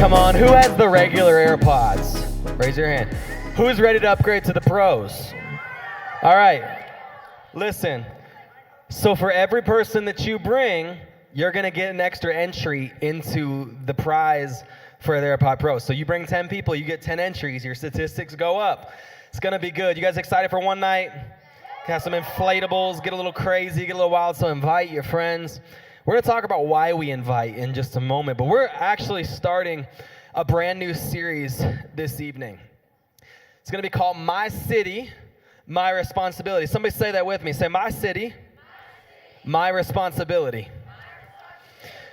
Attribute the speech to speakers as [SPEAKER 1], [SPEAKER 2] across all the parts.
[SPEAKER 1] Come on, who has the regular AirPods? Raise your hand. Who's ready to upgrade to the pros? All right, listen. So for every person that you bring, you're gonna get an extra entry into the prize for the AirPod Pro. So you bring 10 people, you get 10 entries, your statistics go up. It's gonna be good. You guys excited for one night? Have some inflatables, get a little crazy, get a little wild, so invite your friends. We're gonna talk about why we invite in just a moment, but we're actually starting a brand new series this evening. It's gonna be called My City, My Responsibility. Somebody say that with me. Say, my city, my responsibility.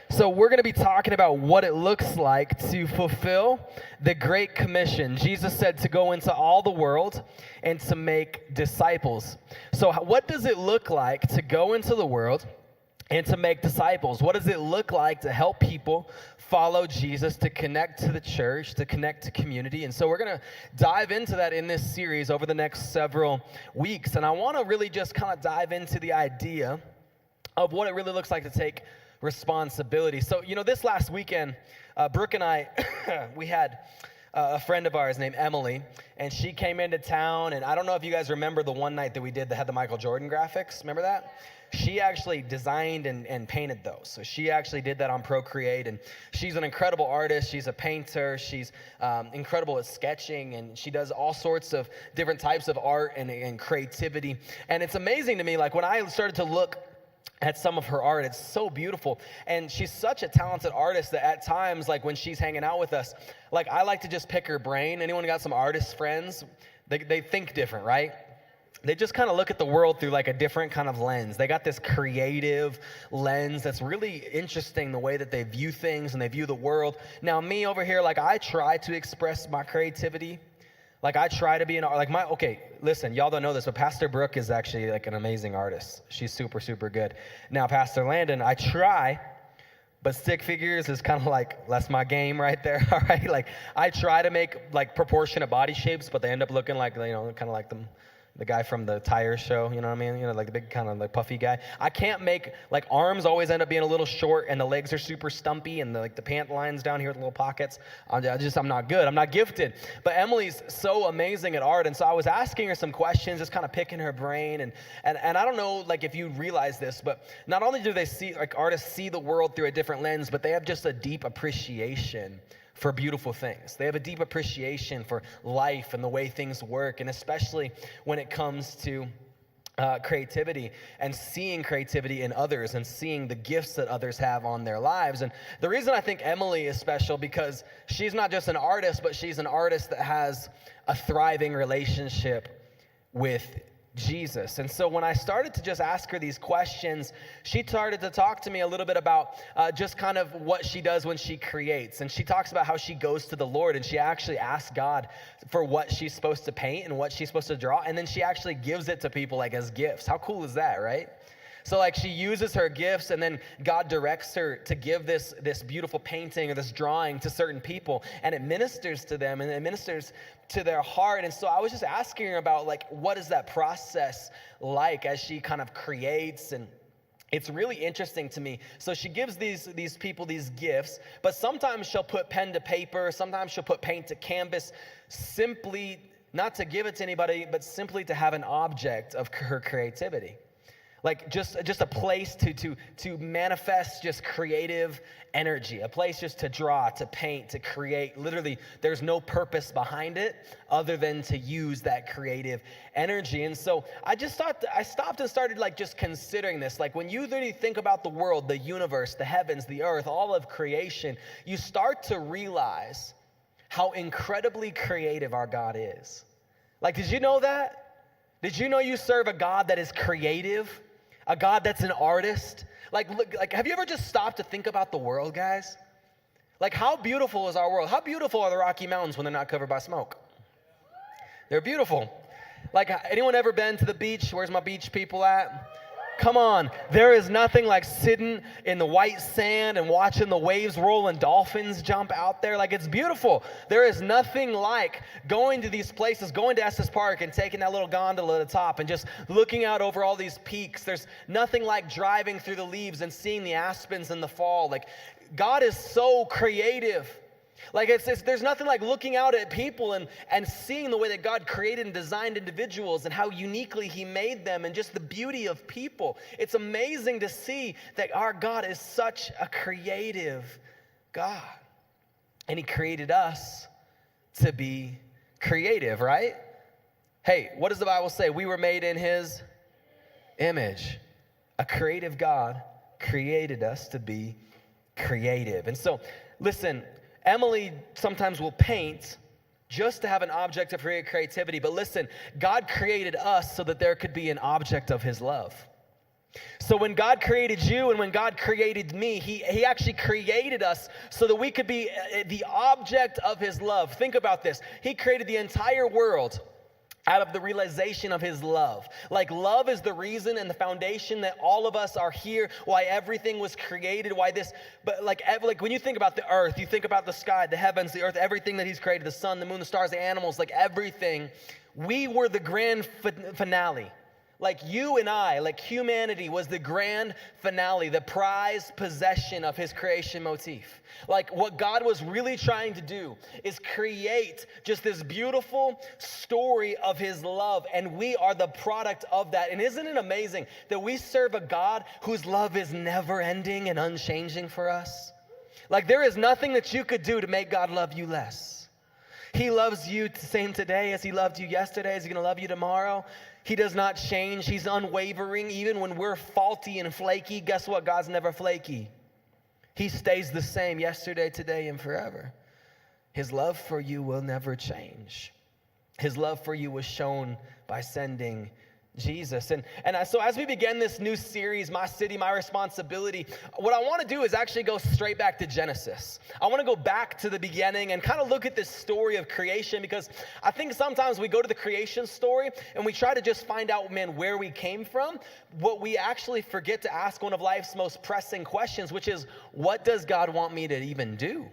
[SPEAKER 1] So we're going to be talking about what it looks like to fulfill the Great Commission. Jesus said to go into all the world and to make disciples. So what does it look like to go into the world and to make disciples? What does it look like to help people follow Jesus, to connect to the church, to connect to community? And so we're going to dive into that in this series over the next several weeks. And I want to really just kind of dive into the idea of what it really looks like to take responsibility. So, this last weekend, Brooke and I, we had a friend of ours named Emily, and she came into town, and I don't know if you guys remember the one night that we did that had the Michael Jordan graphics. Remember that? She actually designed and painted those. So she actually did that on Procreate, and she's an incredible artist. She's a painter. She's incredible at sketching, and she does all sorts of different types of art and creativity. And it's amazing to me, like when I started to look at some of her art, it's so beautiful. And she's such a talented artist that at times, like when she's hanging out with us, like I like to just pick her brain. Anyone got some artist friends? They think different, right? They just kind of look at the world through like a different kind of lens. They got this creative lens that's really interesting, the way that they view things and they view the world. Now me over here, like I try to express my creativity. Like I try to be okay, listen, y'all don't know this, but Pastor Brooke is actually like an amazing artist. She's super, super good. Now, Pastor Landon, I try, but stick figures is kind of like, that's my game right there, all right? Like I try to make like proportionate body shapes, but they end up looking like, kind of like the guy from the tire show, you know what I mean? Like the big kind of like puffy guy. I can't make, like arms always end up being a little short and the legs are super stumpy and the pant lines down here with little pockets. I'm not good. I'm not gifted. But Emily's so amazing at art. And so I was asking her some questions, just kind of picking her brain. And I don't know, like if you realize this, but not only do they see, like artists see the world through a different lens, but they have just a deep appreciation for beautiful things. They have a deep appreciation for life and the way things work, and especially when it comes to creativity and seeing creativity in others and seeing the gifts that others have on their lives. And the reason I think Emily is special, because she's not just an artist, but she's an artist that has a thriving relationship with Jesus. And so when I started to just ask her these questions, she started to talk to me a little bit about just kind of what she does when she creates. And she talks about how she goes to the Lord and she actually asks God for what she's supposed to paint and what she's supposed to draw. And then she actually gives it to people like as gifts. How cool is that, right? So like she uses her gifts and then God directs her to give this beautiful painting or this drawing to certain people, and it ministers to them and it ministers to their heart. And so I was just asking her about like, what is that process like as she kind of creates? And it's really interesting to me. So she gives these people these gifts, but sometimes she'll put pen to paper, sometimes she'll put paint to canvas, simply not to give it to anybody, but simply to have an object of her creativity. Like just a place to manifest just creative energy, a place just to draw, to paint, to create. Literally, there's no purpose behind it other than to use that creative energy. And so I stopped and started like just considering this. Like when you really think about the world, the universe, the heavens, the earth, all of creation, you start to realize how incredibly creative our God is. Like, did you know that? Did you know you serve a God that is creative? A God that's an artist? Like, have you ever just stopped to think about the world, guys? Like, how beautiful is our world? How beautiful are the Rocky Mountains when they're not covered by smoke? They're beautiful. Like, anyone ever been to the beach? Where's my beach people at? Come on, there is nothing like sitting in the white sand and watching the waves roll and dolphins jump out there. Like, it's beautiful. There is nothing like going to these places, going to Estes Park and taking that little gondola to the top and just looking out over all these peaks. There's nothing like driving through the leaves and seeing the aspens in the fall. Like, God is so creative. Like there's nothing like looking out at people and seeing the way that God created and designed individuals and how uniquely he made them and just the beauty of people. It's amazing to see that our God is such a creative God. And he created us to be creative, right? Hey, what does the Bible say? We were made in his image. A creative God created us to be creative. And so, listen, Emily sometimes will paint just to have an object of her creativity. But listen, God created us so that there could be an object of his love. So when God created you and when God created me, he actually created us so that we could be the object of his love. Think about this. He created the entire world out of the realization of his love. Like, love is the reason and the foundation that all of us are here, why everything was created, but like when you think about the earth, you think about the sky, the heavens, the earth, everything that he's created, the sun, the moon, the stars, the animals, like everything. We were the grand finale. Like you and I, like humanity was the grand finale, the prized possession of his creation motif. Like what God was really trying to do is create just this beautiful story of his love, and we are the product of that. And isn't it amazing that we serve a God whose love is never ending and unchanging for us? Like there is nothing that you could do to make God love you less. He loves you the same today as he loved you yesterday. Is he going to love you tomorrow? He does not change. He's unwavering. Even when we're faulty and flaky, guess what? God's never flaky. He stays the same yesterday, today, and forever. His love for you will never change. His love for you was shown by sending Jesus. So as we begin this new series, My City, My Responsibility, what I want to do is actually go straight back to Genesis. I want to go back to the beginning and kind of look at this story of creation, because I think sometimes we go to the creation story and we try to just find out, where we came from. What we actually forget to ask one of life's most pressing questions, which is, what does God want me to even do?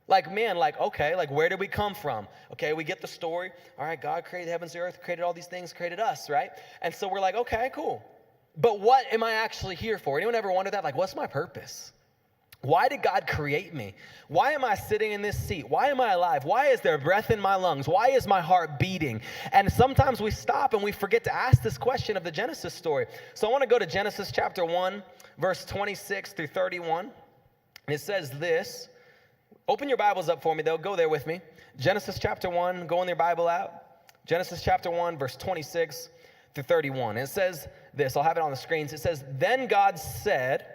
[SPEAKER 1] Okay, where did we come from? Okay, we get the story. All right, God created the heavens, the earth, created all these things, created us, right? And so we're like, okay, cool. But what am I actually here for? Anyone ever wondered that? Like, what's my purpose? Why did God create me? Why am I sitting in this seat? Why am I alive? Why is there breath in my lungs? Why is my heart beating? And sometimes we stop and we forget to ask this question of the Genesis story. So I want to go to Genesis chapter 1, verse 26 through 31. And it says this. Open your Bibles up for me, though. Go there with me. Genesis chapter 1, go in your Bible out. Genesis chapter 1, verse 26 through 31. It says this. I'll have it on the screens. It says, "Then God said,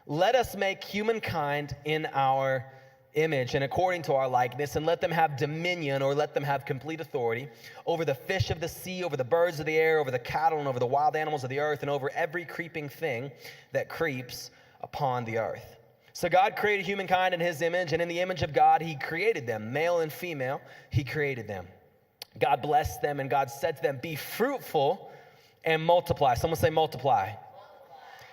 [SPEAKER 1] let us make humankind in our image and according to our likeness, and let them have dominion," or let them have complete authority, "over the fish of the sea, over the birds of the air, over the cattle, and over the wild animals of the earth, and over every creeping thing that creeps upon the earth." So God created humankind in his image, and in the image of God, he created them. Male and female, he created them. God blessed them, and God said to them, "Be fruitful and multiply." Someone say multiply.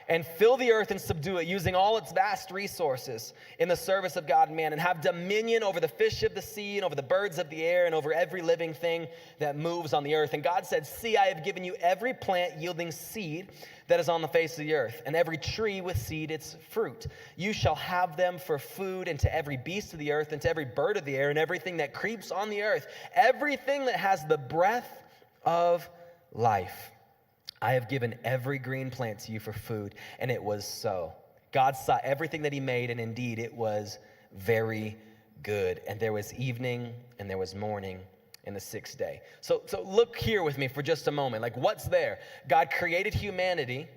[SPEAKER 1] "And fill the earth and subdue it, using all its vast resources in the service of God and man, and have dominion over the fish of the sea and over the birds of the air and over every living thing that moves on the earth." And God said, "See, I have given you every plant yielding seed that is on the face of the earth, and every tree with seed its fruit. You shall have them for food, and to every beast of the earth, and to every bird of the air, and everything that creeps on the earth, everything that has the breath of life. I have given every green plant to you for food." And it was so. God saw everything that he made, and indeed it was very good. And there was evening and there was morning in the sixth day. So look here with me for just a moment. Like, what's there? God created humanity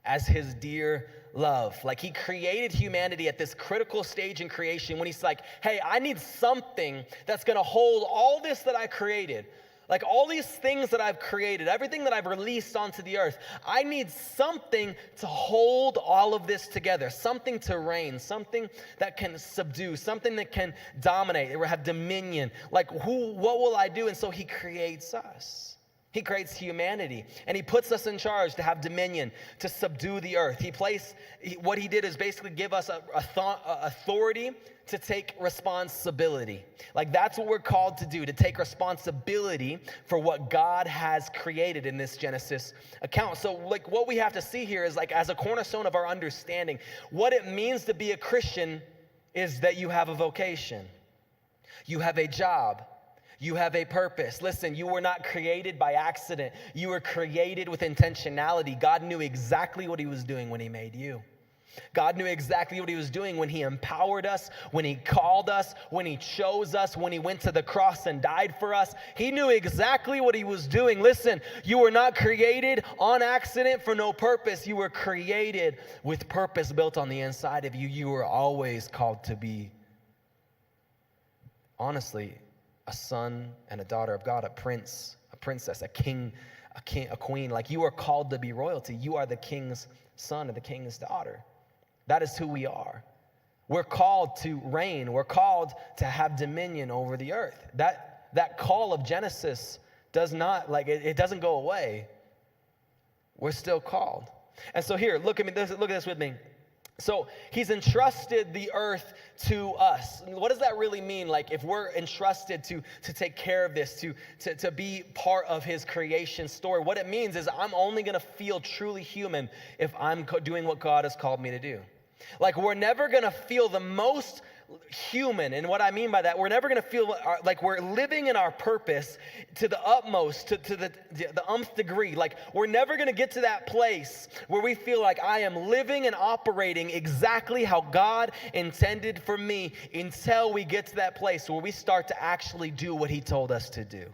[SPEAKER 1] as his dear love. Like, he created humanity at this critical stage in creation when he's like, hey, I need something that's going to hold all this that I created. Like all these things that I've created, everything that I've released onto the earth, I need something to hold all of this together, something to reign, something that can subdue, something that can dominate, or have dominion. Like what will I do? And so he creates us. He creates humanity, and he puts us in charge to have dominion, to subdue the earth. What he did is basically give us authority to take responsibility. Like that's what we're called to do, to take responsibility for what God has created in this Genesis account. So like what we have to see here is like as a cornerstone of our understanding, what it means to be a Christian is that you have a vocation. You have a job. You have a purpose. Listen, you were not created by accident. You were created with intentionality. God knew exactly what he was doing when he made you. God knew exactly what he was doing when he empowered us, when he called us, when he chose us, when he went to the cross and died for us. He knew exactly what he was doing. Listen, you were not created on accident for no purpose. You were created with purpose built on the inside of you. You were always called to be, honestly, a son and a daughter of God, a prince, a princess, a king, a queen. Like, you are called to be royalty. You are the king's son and the king's daughter. That is who we are. We're called to reign. We're called to have dominion over the earth. That call of Genesis does not, it doesn't go away. We're still called. And so here, look at this with me. So he's entrusted the earth to us. What does that really mean? Like, if we're entrusted to take care of this, to be part of his creation story, what it means is I'm only going to feel truly human if I'm doing what God has called me to do. Like, we're never going to feel the most human. And what I mean by that, we're never going to feel like we're living in our purpose to the utmost, to the umpth degree. Like, we're never going to get to that place where we feel like I am living and operating exactly how God intended for me, until we get to that place where we start to actually do what he told us to do.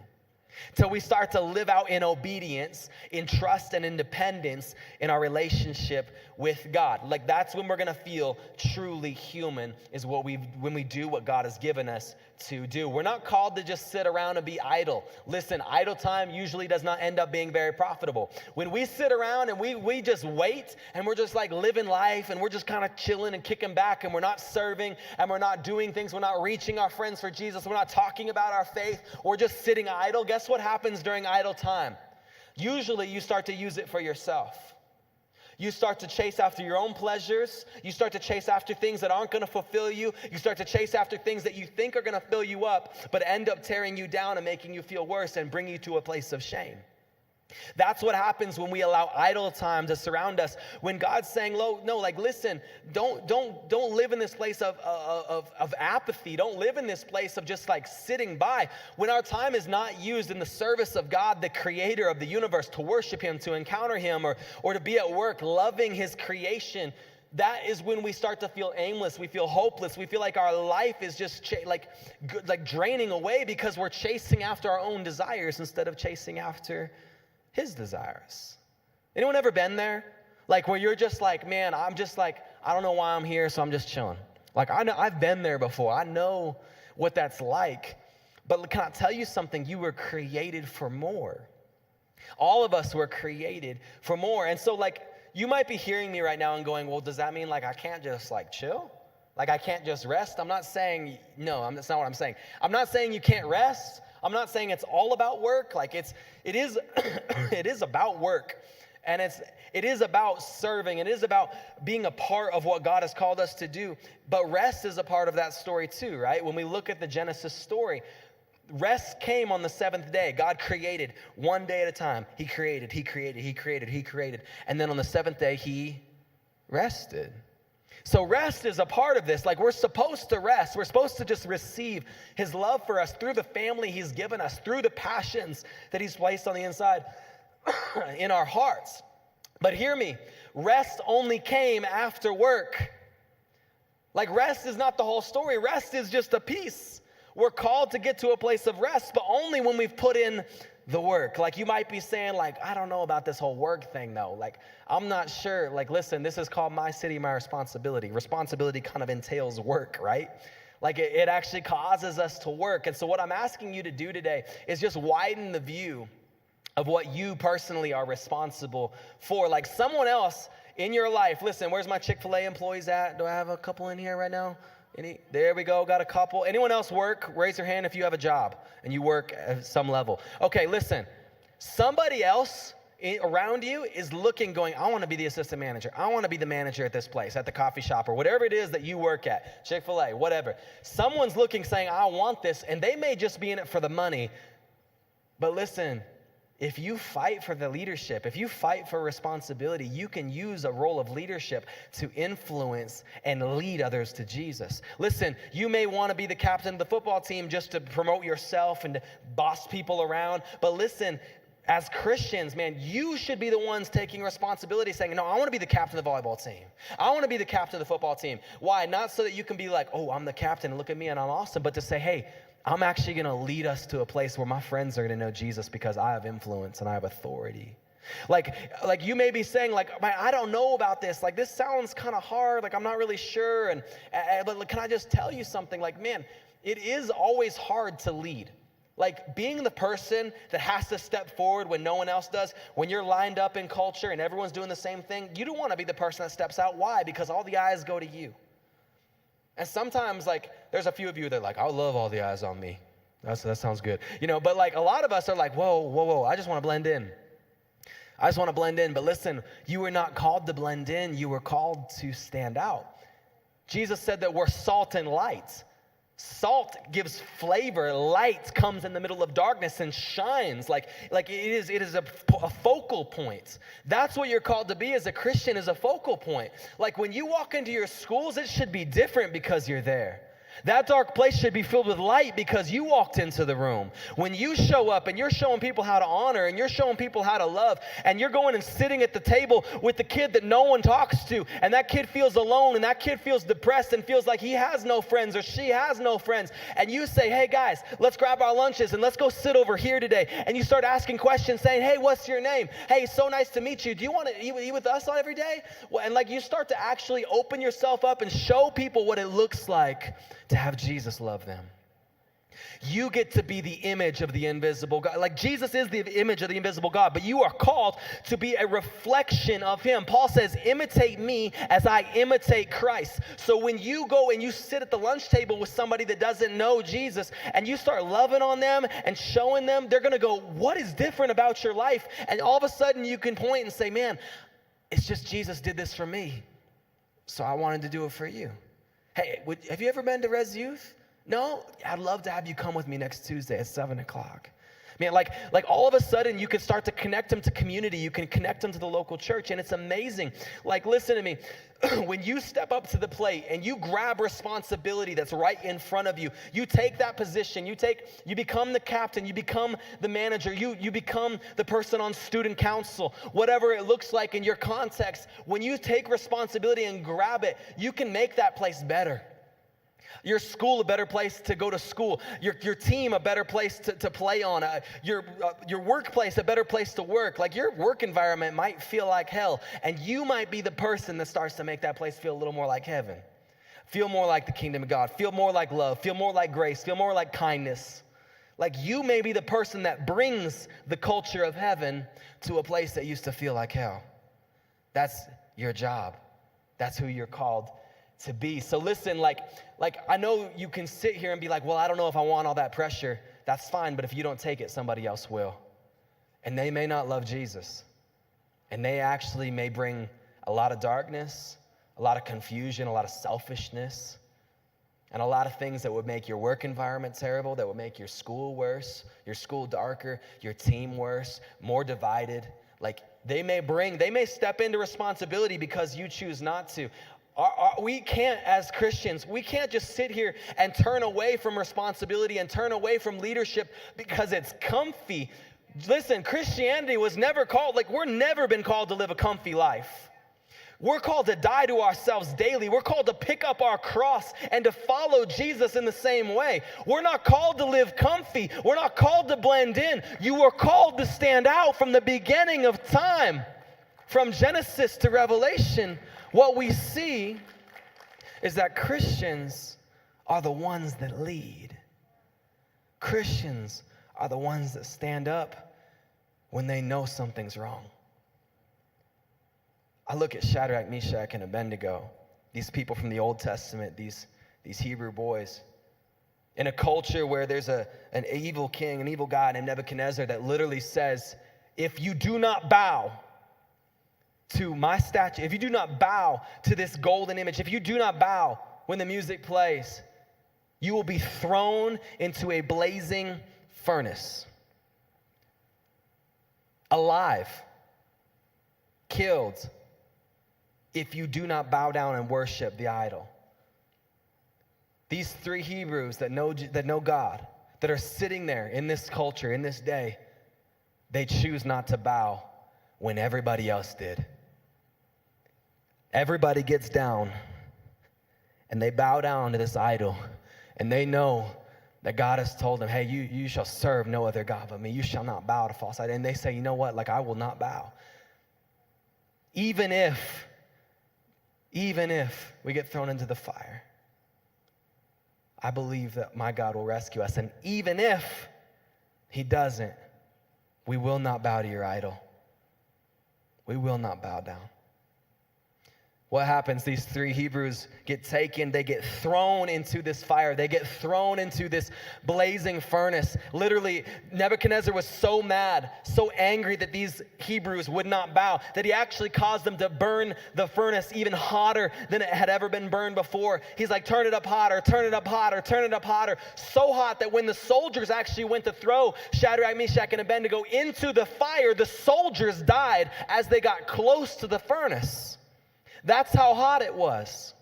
[SPEAKER 1] Till we start to live out in obedience, in trust and independence in our relationship with God. Like, that's when we're going to feel truly human, is when we do what God has given us to do. We're not called to just sit around and be idle. Listen, idle time usually does not end up being very profitable. When we sit around and we just wait and we're just like living life and we're just kind of chilling and kicking back and we're not serving and we're not doing things, we're not reaching our friends for Jesus, we're not talking about our faith, we're just sitting idle. Guess what happens during idle time? Usually you start to use it for yourself. You start to chase after your own pleasures. You start to chase after things that aren't going to fulfill you. You start to chase after things that you think are going to fill you up, but end up tearing you down and making you feel worse and bring you to a place of shame. That's what happens when we allow idle time to surround us. When God's saying, no, like, listen, don't live in this place of apathy. Don't live in this place of just like sitting by. When our time is not used in the service of God, the creator of the universe, to worship him, to encounter him, or to be at work loving his creation, that is when we start to feel aimless. We feel hopeless. We feel like our life is just like draining away because we're chasing after our own desires instead of chasing after his desires. Anyone ever been there? Like, where you're just like, man, I'm just like, I don't know why I'm here, so I'm just chilling. Like, I know I've been there before. I know what that's like. But can I tell you something? You were created for more. All of us were created for more. And so, like, you might be hearing me right now and going, well, does that mean like I can't just like chill? Like, I can't just rest? I'm not saying, no, that's not what I'm saying. I'm not saying you can't rest. I'm not saying it's all about work. Like, it is it is about work, and it is about serving. It is about being a part of what God has called us to do. But rest is a part of that story too, right? When we look at the Genesis story, rest came on the seventh day. God created one day at a time. He created. And then on the seventh day, he rested. So rest is a part of this. Like, we're supposed to rest. We're supposed to just receive his love for us through the family he's given us, through the passions that he's placed on the inside in our hearts. But hear me, rest only came after work. Like, rest is not the whole story. Rest is just a piece. We're called to get to a place of rest, but only when we've put in the work. Like, you might be saying, like, I don't know about this whole work thing though. Like, I'm not sure. Like, listen, this is called My City, My Responsibility. Responsibility kind of entails work, right? Like, it actually causes us to work. And so what I'm asking you to do today is just widen the view of what you personally are responsible for. Like, someone else in your life. Listen, where's my Chick-fil-A employees at? Do I have a couple in here right now? There we go, got a couple. Anyone else work? Raise your hand if you have a job and you work at some level. Okay, listen, somebody else around you is looking, going, I want to be the assistant manager. I want to be the manager at this place, at the coffee shop, or whatever it is that you work at, Chick-fil-A, whatever. Someone's looking, saying, I want this, and they may just be in it for the money. But listen, if you fight for the leadership, if you fight for responsibility, you can use a role of leadership to influence and lead others to Jesus. Listen, you may want to be the captain of the football team just to promote yourself and to boss people around. But listen, as Christians, man, you should be the ones taking responsibility, saying, no, I want to be the captain of the volleyball team. I want to be the captain of the football team. Why? Not so that you can be like, oh, I'm the captain and look at me and I'm awesome, but to say, hey, I'm actually going to lead us to a place where my friends are going to know Jesus because I have influence and I have authority. Like you may be saying, like, man, I don't know about this. Like, this sounds kind of hard. Like, I'm not really sure. But can I just tell you something? Like, man, it is always hard to lead. Like, being the person that has to step forward when no one else does, when you're lined up in culture and everyone's doing the same thing, you don't want to be the person that steps out. Why? Because all the eyes go to you. And sometimes, like, there's a few of you that are like, I love all the eyes on me. That sounds good. But like a lot of us are like, whoa, I just want to blend in. I just want to blend in. But listen, you were not called to blend in. You were called to stand out. Jesus said that we're salt and light. Salt gives flavor. Light comes in the middle of darkness and shines. Like it is a focal point. That's what you're called to be as a Christian, is a focal point. Like when you walk into your schools, it should be different because you're there. That dark place should be filled with light because you walked into the room. When you show up and you're showing people how to honor and you're showing people how to love and you're going and sitting at the table with the kid that no one talks to, and that kid feels alone and that kid feels depressed and feels like he has no friends or she has no friends, and you say, hey guys, let's grab our lunches and let's go sit over here today, and you start asking questions saying, hey, what's your name? Hey, so nice to meet you. Do you want to eat with us on every day? Well, and like you start to actually open yourself up and show people what it looks like to have Jesus love them. You get to be the image of the invisible God. Like Jesus is the image of the invisible God, but you are called to be a reflection of him. Paul says, imitate me as I imitate Christ. So when you go and you sit at the lunch table with somebody that doesn't know Jesus and you start loving on them and showing them, they're going to go, what is different about your life? And all of a sudden you can point and say, man, it's just Jesus did this for me, so I wanted to do it for you. Hey, have you ever been to Res Youth? No? I'd love to have you come with me next Tuesday at 7 o'clock. Man, like all of a sudden you can start to connect them to community. You can connect them to the local church, and it's amazing. Like, listen to me. When you step up to the plate and you grab responsibility that's right in front of you, you take that position, you become the captain, you become the manager, you become the person on student council, whatever it looks like in your context. When you take responsibility and grab it, you can make that place better. Your school a better place to go to school. Your team a better place to play on. Your workplace a better place to work. Like your work environment might feel like hell, and you might be the person that starts to make that place feel a little more like heaven. Feel more like the kingdom of God. Feel more like love. Feel more like grace. Feel more like kindness. Like you may be the person that brings the culture of heaven to a place that used to feel like hell. That's your job. That's who you're called to be. So listen, like I know you can sit here and be like, well, I don't know if I want all that pressure. That's fine, but if you don't take it, somebody else will. And they may not love Jesus. And they actually may bring a lot of darkness, a lot of confusion, a lot of selfishness, and a lot of things that would make your work environment terrible, that would make your school worse, your school darker, your team worse, more divided. Like they may step into responsibility because you choose not to. We can't, as Christians, we can't just sit here and turn away from responsibility and turn away from leadership because it's comfy. Listen, Christianity was never called, we're never been called to live a comfy life. We're called to die to ourselves daily. We're called to pick up our cross and to follow Jesus in the same way. We're not called to live comfy. We're not called to blend in. You were called to stand out from the beginning of time. From Genesis to Revelation, what we see is that Christians are the ones that lead. Christians are the ones that stand up when they know something's wrong. I look at Shadrach, Meshach, and Abednego, these people from the Old Testament, these Hebrew boys, in a culture where there's an evil king, an evil god named Nebuchadnezzar that literally says, if you do not bow to my statue, if you do not bow to this golden image, if you do not bow when the music plays, you will be thrown into a blazing furnace. alive, killed, if you do not bow down and worship the idol. These three Hebrews that know God, that are sitting there in this culture, in this day, they choose not to bow when everybody else did. Everybody gets down and they bow down to this idol, and they know that God has told them, hey, you shall serve no other God but me. You shall not bow to false idol. And they say, you know what? Like, I will not bow. Even if we get thrown into the fire, I believe that my God will rescue us. And even if he doesn't, we will not bow to your idol. We will not bow down. What happens? These three Hebrews get taken. They get thrown into this fire. They get thrown into this blazing furnace. Literally, Nebuchadnezzar was so mad, so angry that these Hebrews would not bow, that he actually caused them to burn the furnace even hotter than it had ever been burned before. He's like, turn it up hotter, turn it up hotter, turn it up hotter. So hot that when the soldiers actually went to throw Shadrach, Meshach, and Abednego into the fire, the soldiers died as they got close to the furnace. That's how hot it was.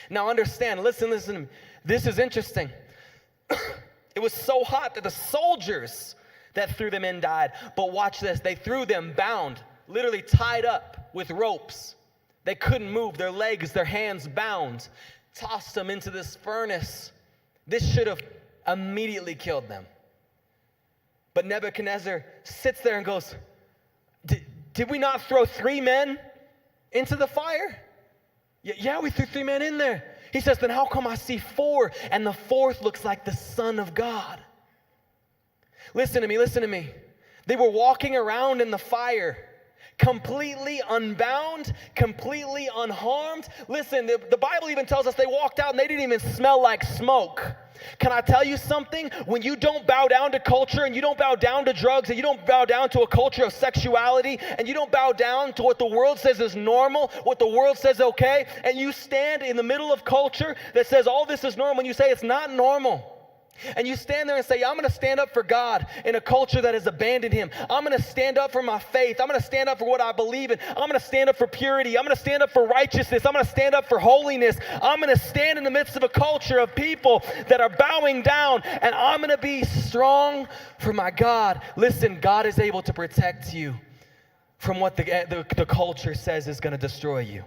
[SPEAKER 1] Now understand, listen to me. This is interesting. It was so hot that the soldiers that threw them in died. But watch this. They threw them bound, literally tied up with ropes. They couldn't move, their legs, their hands bound, tossed them into this furnace. This should have immediately killed them. But Nebuchadnezzar sits there and goes, did we not throw 3 men into the fire? Yeah, we threw 3 men in there. He says, then how come I see 4 and the 4th looks like the Son of God? Listen to me. They were walking around in the fire, completely unbound, completely unharmed. Listen, the Bible even tells us they walked out and they didn't even smell like smoke. Can I tell you something? When you don't bow down to culture, and you don't bow down to drugs, and you don't bow down to a culture of sexuality, and you don't bow down to what the world says is normal, what the world says okay, and you stand in the middle of culture that says all this is normal, and you say it's not normal. And you stand there and say, I'm going to stand up for God in a culture that has abandoned him. I'm going to stand up for my faith. I'm going to stand up for what I believe in. I'm going to stand up for purity. I'm going to stand up for righteousness. I'm going to stand up for holiness. I'm going to stand in the midst of a culture of people that are bowing down, and I'm going to be strong for my God. Listen, God is able to protect you from what the culture says is going to destroy you.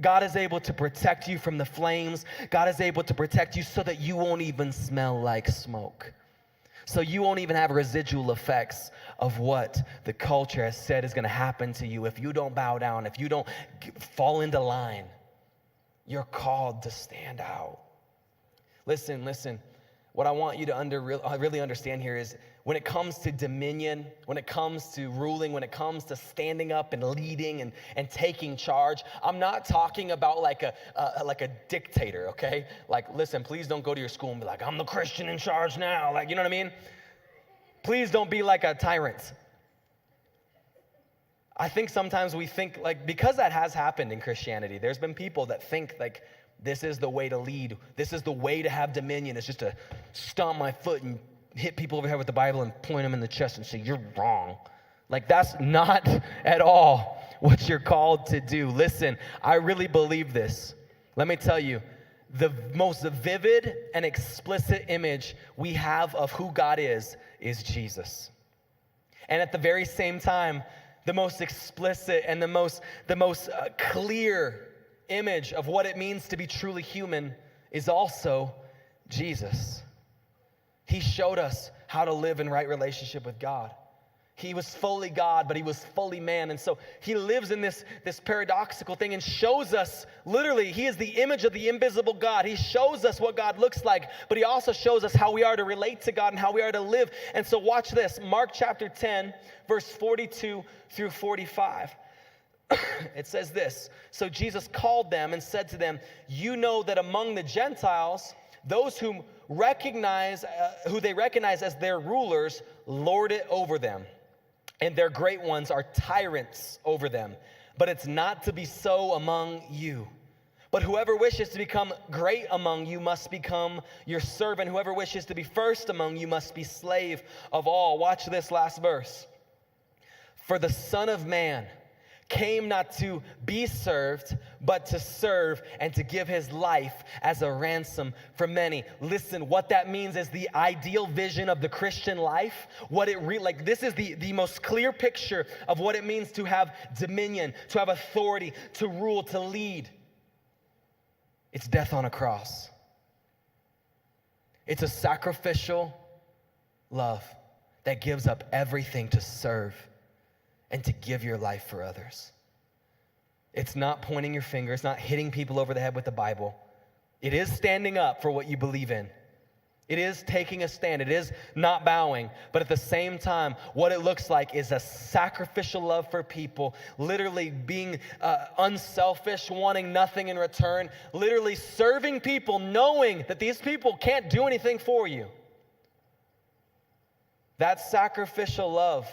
[SPEAKER 1] God is able to protect you from the flames. God is able to protect you so that you won't even smell like smoke. So you won't even have residual effects of what the culture has said is going to happen to you if you don't bow down, if you don't fall into line. You're called to stand out. Listen. What I want you to really understand here is when it comes to dominion, when it comes to ruling, when it comes to standing up and leading and taking charge, I'm not talking about like a dictator, okay? Like, listen, please don't go to your school and be like, I'm the Christian in charge now. Like, you know what I mean? Please don't be like a tyrant. I think sometimes we think, like, because that has happened in Christianity, there's been people that think, like, this is the way to lead. This is the way to have dominion. It's just to stomp my foot and hit people over here with the Bible and point them in the chest and say, you're wrong. Like, that's not at all what you're called to do. Listen, I really believe this. Let me tell you, the most vivid and explicit image we have of who God is Jesus. And at the very same time, the most explicit and the most clear image of what it means to be truly human is also Jesus. He showed us how to live in right relationship with God. He was fully God, but he was fully man. And so he lives in this paradoxical thing and shows us, literally, he is the image of the invisible God. He shows us what God looks like, but he also shows us how we are to relate to God and how we are to live. And so watch this, Mark chapter 10, verse 42 through 45. It says this, so Jesus called them and said to them, you know that among the Gentiles, those who they recognize as their rulers lord it over them, and their great ones are tyrants over them. But it's not to be so among you. But whoever wishes to become great among you must become your servant. Whoever wishes to be first among you must be slave of all. Watch this last verse. For the Son of Man came not to be served, but to serve and to give his life as a ransom for many. Listen, what that means is the ideal vision of the Christian life. This is the most clear picture of what it means to have dominion, to have authority, to rule, to lead. It's death on a cross. It's a sacrificial love that gives up everything to serve and to give your life for others. It's not pointing your finger. It's not hitting people over the head with the Bible. It is standing up for what you believe in. It is taking a stand. It is not bowing. But at the same time, what it looks like is a sacrificial love for people, literally being unselfish, wanting nothing in return, literally serving people, knowing that these people can't do anything for you. That sacrificial love,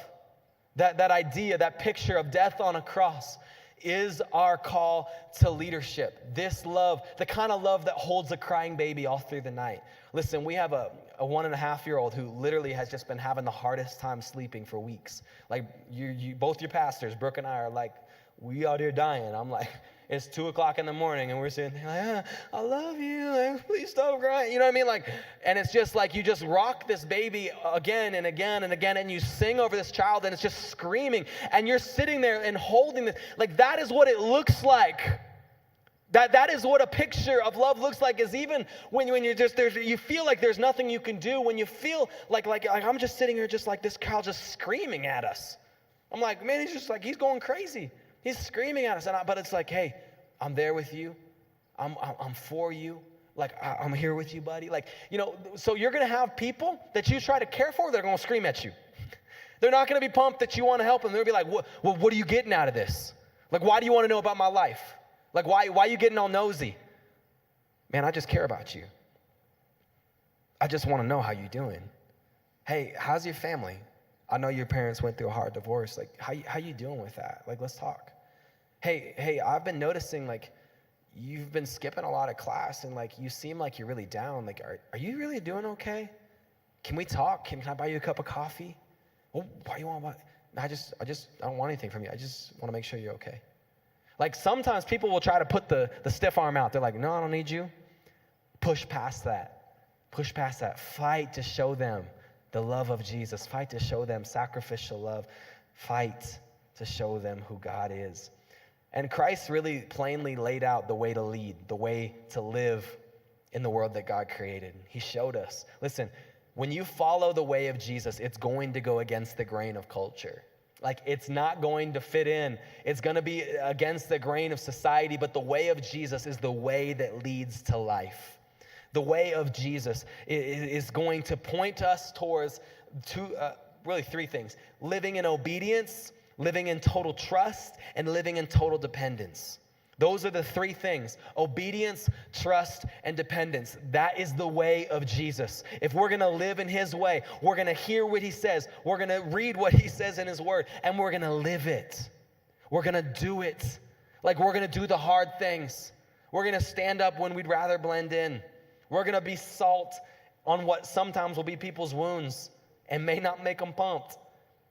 [SPEAKER 1] that idea, that picture of death on a cross is our call to leadership. This love, the kind of love that holds a crying baby all through the night. Listen, we have a 1.5-year-old who literally has just been having the hardest time sleeping for weeks. Like, you both your pastors, Brooke and I, are like, we out here dying. I'm like, it's 2 o'clock in the morning and we're sitting there like, I love you, like, please stop crying. You know what I mean? Like, and it's just like you just rock this baby again and again and again, and you sing over this child and it's just screaming, and you're sitting there and holding this. Like, that is what it looks like. That is what a picture of love looks like, is even when you're just there, you feel like there's nothing you can do, when you feel like I'm just sitting here just like this child just screaming at us. I'm like, man, he's going crazy. He's screaming at us, but it's like, hey, I'm there with you. I'm for you. Like, I'm here with you, buddy. Like, so you're going to have people that you try to care for, they're going to scream at you. They're not going to be pumped that you want to help them. They'll be like, what are you getting out of this? Like, why do you want to know about my life? Like, why are you getting all nosy? Man, I just care about you. I just want to know how you're doing. Hey, how's your family? I know your parents went through a hard divorce. Like, how you doing with that? Like, let's talk. Hey, I've been noticing, like, you've been skipping a lot of class, and, like, you seem like you're really down. Like, are you really doing okay? Can we talk? Can I buy you a cup of coffee? Well, why you want to buy? I don't want anything from you. I just want to make sure you're okay. Like, sometimes people will try to put the stiff arm out. They're like, no, I don't need you. Push past that. Push past that. Fight to show them the love of Jesus. Fight to show them sacrificial love. Fight to show them who God is. And Christ really plainly laid out the way to lead, the way to live in the world that God created. He showed us. Listen, when you follow the way of Jesus, it's going to go against the grain of culture. Like, it's not going to fit in. It's going to be against the grain of society, but the way of Jesus is the way that leads to life. The way of Jesus is going to point us towards really three things: living in obedience, living in total trust, and living in total dependence. Those are the three things: obedience, trust, and dependence. That is the way of Jesus. If we're going to live in his way, we're going to hear what he says, we're going to read what he says in his word, and we're going to live it. We're going to do it. Like, we're going to do the hard things. We're going to stand up when we'd rather blend in. We're going to be salt on what sometimes will be people's wounds and may not make them pumped.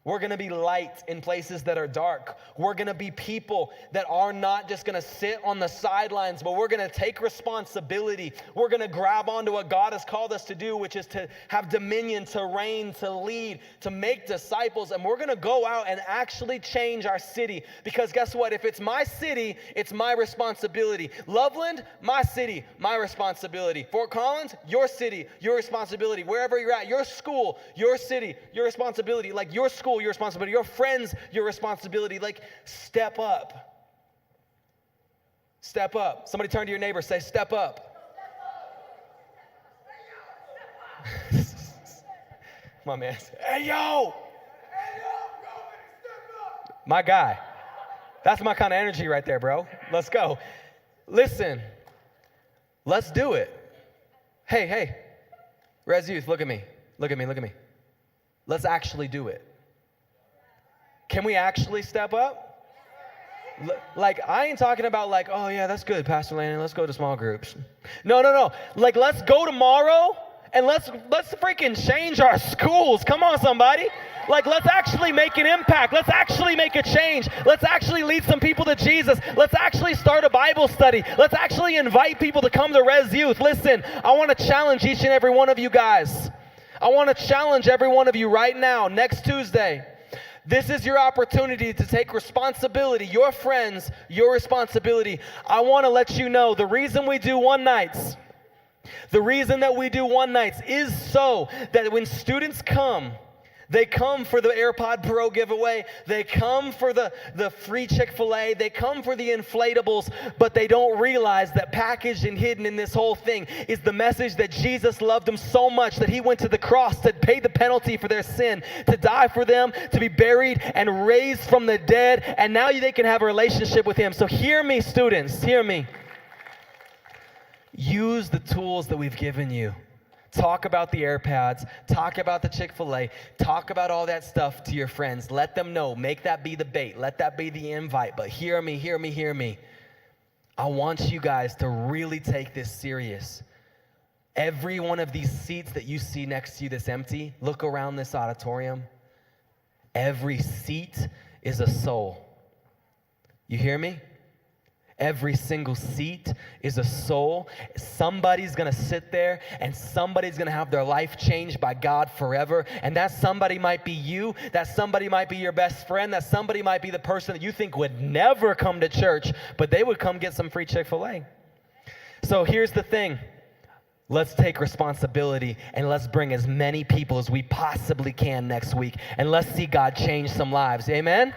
[SPEAKER 1] We're going to be light in places that are dark. We're going to be people that are not just going to sit on the sidelines, but we're going to take responsibility. We're going to grab onto what God has called us to do, which is to have dominion, to reign, to lead, to make disciples. And we're going to go out and actually change our city. Because guess what? If it's my city, it's my responsibility. Loveland, my city, my responsibility. Fort Collins, your city, your responsibility. Wherever you're at, your school, your city, your responsibility. Like, your school, your responsibility. Your friends, your responsibility. Like, step up. Step up. Somebody turn to your neighbor, say, step up. My man, hey, yo. My guy. That's my kind of energy right there, bro. Let's go. Listen, let's do it. Hey. Res Youth, look at me. Look at me. Let's actually do it. Can we actually step up? Like, I ain't talking about like, oh yeah, that's good, Pastor Landon, let's go to small groups. No. Like, let's go tomorrow and let's freaking change our schools. Come on, somebody. Like, let's actually make an impact. Let's actually make a change. Let's actually lead some people to Jesus. Let's actually start a Bible study. Let's actually invite people to come to Res Youth. Listen, I want to challenge each and every one of you guys. I want to challenge every one of you right now, next Tuesday. This is your opportunity to take responsibility, your friends, your responsibility. I want to let you know the reason we do one nights, the reason that we do one nights is so that when students come, they come for the AirPod Pro giveaway. They come for the free Chick-fil-A. They come for the inflatables, but they don't realize that packaged and hidden in this whole thing is the message that Jesus loved them so much that he went to the cross to pay the penalty for their sin, to die for them, to be buried and raised from the dead, and now they can have a relationship with him. So hear me, students, hear me. Use the tools that we've given you. Talk about the AirPods, talk about the Chick-fil-A, talk about all that stuff to your friends. Let them know. Make that be the bait. Let that be the invite. But hear me, hear me, hear me. I want you guys to really take this serious. Every one of these seats that you see next to you that's empty, look around this auditorium. Every seat is a soul. You hear me? Every single seat is a soul. Somebody's going to sit there and somebody's going to have their life changed by God forever. And that somebody might be you. That somebody might be your best friend. That somebody might be the person that you think would never come to church, but they would come get some free Chick-fil-A. So here's the thing. Let's take responsibility and let's bring as many people as we possibly can next week. And let's see God change some lives. Amen?